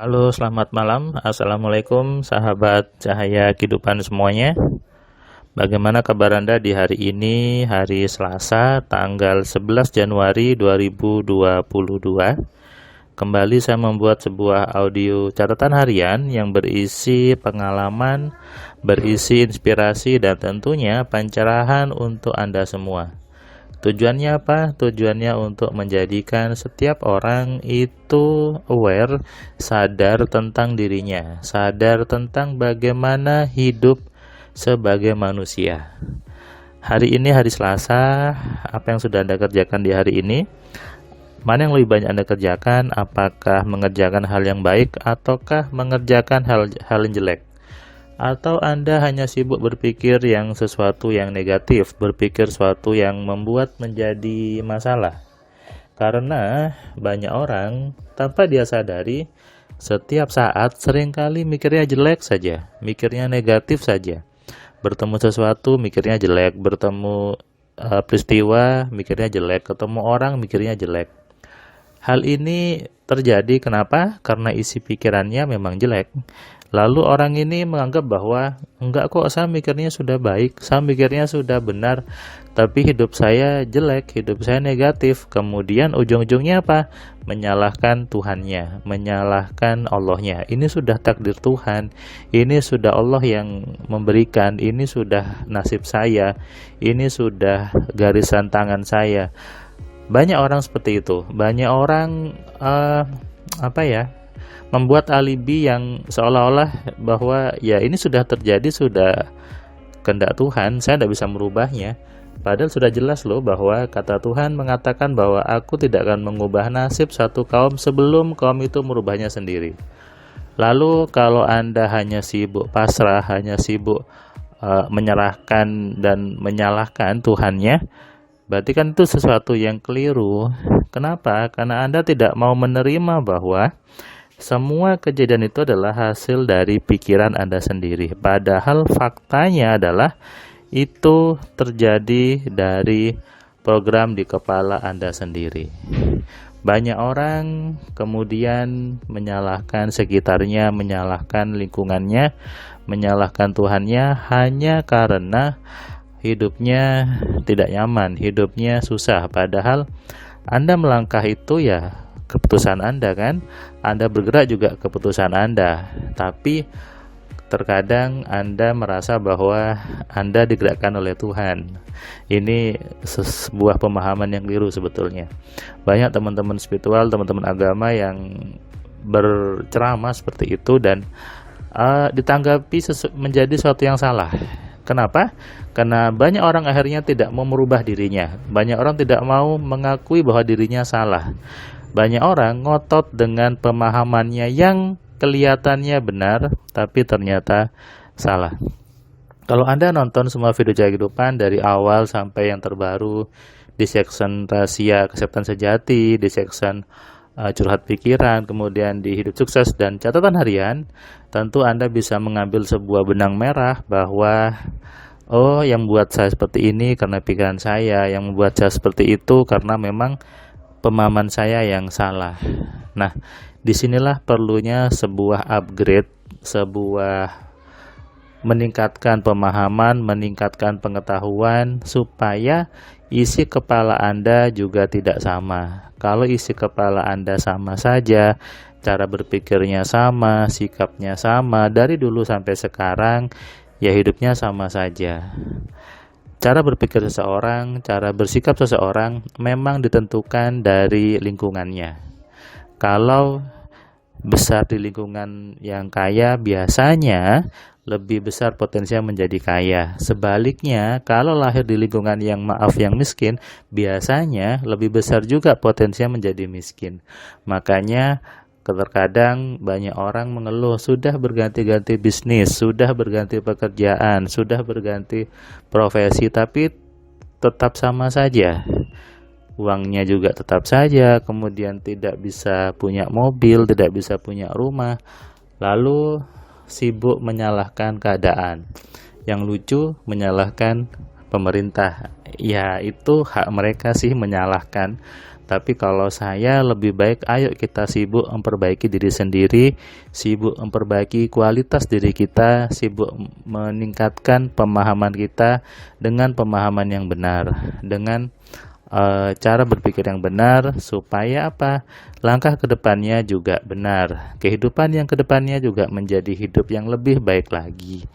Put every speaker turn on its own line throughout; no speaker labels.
Halo, selamat malam. Assalamualaikum, sahabat cahaya kehidupan semuanya. Bagaimana kabar Anda di hari ini, hari Selasa, tanggal 11 Januari 2022? Kembali saya membuat sebuah audio catatan harian yang berisi pengalaman, berisi inspirasi, dan tentunya pencerahan untuk Anda semua. Tujuannya apa? Tujuannya untuk menjadikan setiap orang itu aware, sadar tentang dirinya, sadar tentang bagaimana hidup sebagai manusia. Hari ini hari Selasa, apa yang sudah Anda kerjakan di hari ini? Mana yang lebih banyak Anda kerjakan? Apakah mengerjakan hal yang baik ataukah mengerjakan hal yang jelek? Atau Anda hanya sibuk berpikir yang sesuatu yang negatif, berpikir sesuatu yang membuat menjadi masalah. Karena banyak orang tanpa dia sadari, setiap saat seringkali mikirnya jelek saja, mikirnya negatif saja. Bertemu sesuatu mikirnya jelek, bertemu peristiwa mikirnya jelek, ketemu orang mikirnya jelek. Hal ini terjadi kenapa? Karena isi pikirannya memang jelek. Lalu orang ini menganggap bahwa enggak kok, saya mikirnya sudah baik, saya mikirnya sudah benar, tapi hidup saya jelek, hidup saya negatif. Kemudian ujung-ujungnya apa? Menyalahkan Tuhannya, menyalahkan Allahnya. Ini sudah takdir Tuhan, ini sudah Allah yang memberikan, ini sudah nasib saya, ini sudah garisan tangan saya. Banyak orang seperti itu. Banyak orang membuat alibi yang seolah-olah bahwa ya ini sudah terjadi, sudah kehendak Tuhan, saya tidak bisa merubahnya. Padahal sudah jelas loh bahwa kata Tuhan mengatakan bahwa aku tidak akan mengubah nasib satu kaum sebelum kaum itu merubahnya sendiri. Lalu kalau Anda hanya sibuk pasrah, hanya sibuk menyerahkan dan menyalahkan Tuhannya, berarti kan itu sesuatu yang keliru. Kenapa? Karena Anda tidak mau menerima bahwa semua kejadian itu adalah hasil dari pikiran Anda sendiri. Padahal faktanya adalah itu terjadi dari program di kepala Anda sendiri. Banyak orang kemudian menyalahkan sekitarnya, menyalahkan lingkungannya, menyalahkan Tuhannya hanya karena hidupnya tidak nyaman, hidupnya susah. Padahal Anda melangkah itu ya keputusan Anda kan, Anda bergerak juga keputusan Anda. Tapi terkadang Anda merasa bahwa Anda digerakkan oleh Tuhan. Ini sebuah pemahaman yang keliru sebetulnya. Banyak teman-teman spiritual, teman-teman agama yang berceramah seperti itu dan ditanggapi menjadi sesuatu yang salah. Kenapa? Karena banyak orang akhirnya tidak mau merubah dirinya. Banyak orang tidak mau mengakui bahwa dirinya salah. Banyak orang ngotot dengan pemahamannya yang kelihatannya benar, tapi ternyata salah. Kalau Anda nonton semua video Cahaya Kehidupan dari awal sampai yang terbaru, di section rahasia kesehatan sejati, di section curhat pikiran, kemudian di hidup sukses dan catatan harian, tentu Anda bisa mengambil sebuah benang merah bahwa oh, yang membuat saya seperti ini karena pikiran saya, yang membuat saya seperti itu karena memang pemahaman saya yang salah. Nah, disinilah perlunya sebuah upgrade, sebuah meningkatkan pemahaman, meningkatkan pengetahuan supaya isi kepala Anda juga tidak sama. Kalau isi kepala Anda sama saja, cara berpikirnya sama, sikapnya sama dari dulu sampai sekarang, ya hidupnya sama saja. Cara berpikir seseorang, cara bersikap seseorang memang ditentukan dari lingkungannya. Kalau besar di lingkungan yang kaya, biasanya lebih besar potensinya menjadi kaya. Sebaliknya, kalau lahir di lingkungan yang yang miskin, biasanya lebih besar juga potensinya menjadi miskin. Makanya terkadang banyak orang mengeluh sudah berganti-ganti bisnis, sudah berganti pekerjaan, sudah berganti profesi, tapi tetap sama saja. Uangnya juga tetap saja, kemudian tidak bisa punya mobil, tidak bisa punya rumah. Lalu sibuk menyalahkan keadaan. Yang lucu menyalahkan pemerintah. Ya itu hak mereka sih menyalahkan. Tapi kalau saya lebih baik ayo kita sibuk memperbaiki diri sendiri, sibuk memperbaiki kualitas diri kita, sibuk meningkatkan pemahaman kita dengan pemahaman yang benar, dengan cara berpikir yang benar supaya apa? Langkah kedepannya juga benar. Kehidupan yang kedepannya juga menjadi hidup yang lebih baik lagi.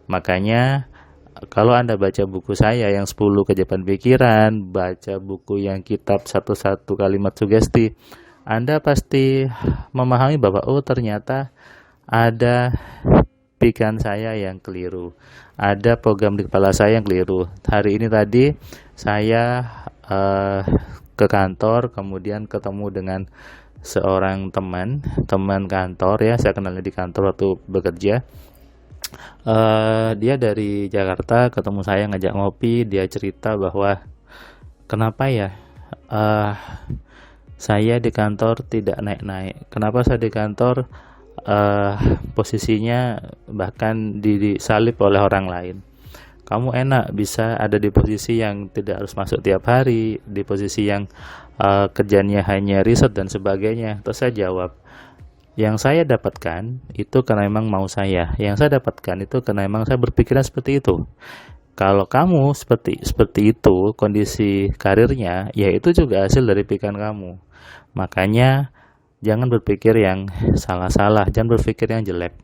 Makanya kalau Anda baca buku saya yang 10 keajaiban pikiran, baca buku yang kitab satu kalimat sugesti, Anda pasti memahami bahwa oh ternyata ada pikiran saya yang keliru. Ada program di kepala saya yang keliru. Hari ini tadi saya ke kantor, kemudian ketemu dengan seorang teman kantor ya, saya kenalnya di kantor waktu bekerja. Dia dari Jakarta, ketemu saya ngajak ngopi, dia cerita bahwa kenapa ya saya di kantor tidak naik-naik, kenapa saya di kantor posisinya bahkan disalib oleh orang lain. Kamu enak bisa ada di posisi yang tidak harus masuk tiap hari, di posisi yang kerjanya hanya riset dan sebagainya. Terus saya jawab, yang saya dapatkan itu karena memang mau saya. Yang saya dapatkan itu karena memang saya berpikiran seperti itu. Kalau kamu seperti itu kondisi karirnya, ya itu juga hasil dari pikiran kamu. Makanya jangan berpikir yang salah-salah, jangan berpikir yang jelek.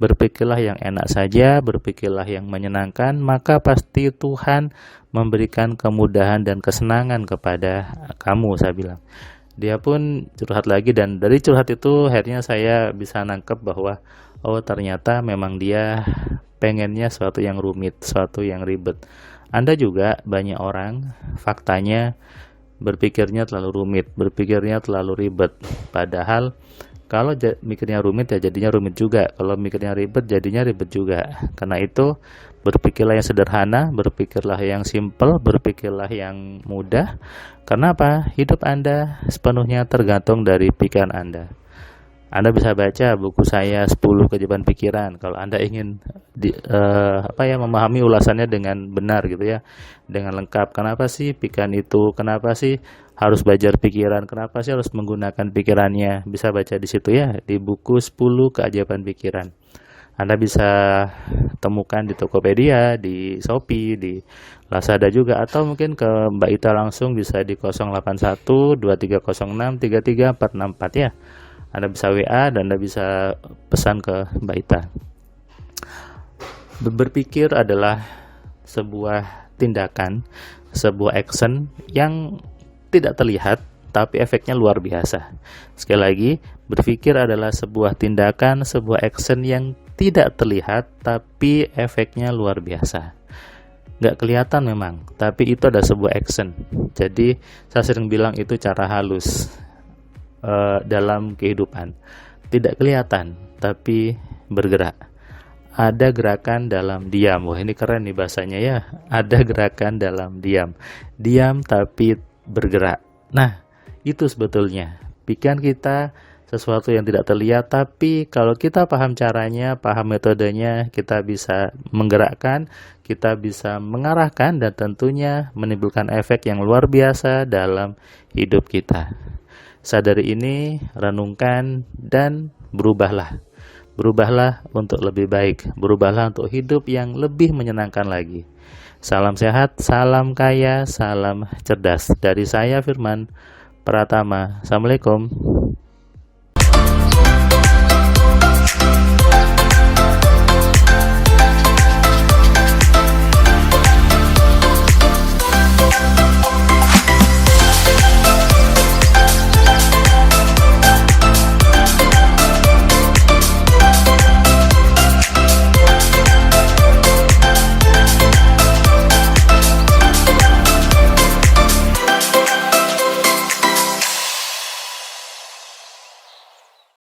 Berpikirlah yang enak saja, berpikirlah yang menyenangkan, maka pasti Tuhan memberikan kemudahan dan kesenangan kepada kamu, saya bilang. Dia pun curhat lagi, dan dari curhat itu akhirnya saya bisa nangkep bahwa oh ternyata memang dia pengennya sesuatu yang rumit, sesuatu yang ribet. Anda juga banyak orang faktanya berpikirnya terlalu rumit, berpikirnya terlalu ribet. Padahal kalau mikirnya rumit ya jadinya rumit juga, kalau mikirnya ribet jadinya ribet juga. Karena itu berpikirlah yang sederhana, berpikirlah yang simple, berpikirlah yang mudah. Karena apa? Hidup Anda sepenuhnya tergantung dari pikiran Anda. Anda bisa baca buku saya 10 keajaiban pikiran kalau Anda ingin memahami ulasannya dengan benar gitu ya, dengan lengkap. Kenapa sih pikiran itu? Kenapa sih harus belajar pikiran? Kenapa sih harus menggunakan pikirannya? Bisa baca di situ ya, di buku 10 keajaiban pikiran. Anda bisa temukan di Tokopedia, di Shopee, di Lazada juga, atau mungkin ke Mbak Ita langsung bisa di 081 2306 33464 ya. Anda bisa WA dan Anda bisa pesan ke Mbak Ita. Berpikir adalah sebuah tindakan, sebuah action yang tidak terlihat tapi efeknya luar biasa. Sekali lagi, berpikir adalah sebuah tindakan, sebuah action yang tidak terlihat tapi efeknya luar biasa. Nggak kelihatan memang, tapi itu ada sebuah action. Jadi saya sering bilang itu cara halus dalam kehidupan. Tidak kelihatan tapi bergerak. Ada gerakan dalam diam. Wah, ini keren nih bahasanya ya. Ada gerakan dalam diam. Diam tapi bergerak. Nah, itu sebetulnya pikiran kita sesuatu yang tidak terlihat, tapi kalau kita paham caranya, paham metodenya, kita bisa menggerakkan, kita bisa mengarahkan, dan tentunya menimbulkan efek yang luar biasa dalam hidup kita. Sadari ini, renungkan, dan berubahlah. Berubahlah untuk lebih baik. Berubahlah untuk hidup yang lebih menyenangkan lagi. Salam sehat, salam kaya, salam cerdas. Dari saya Firman Pratama. Assalamualaikum.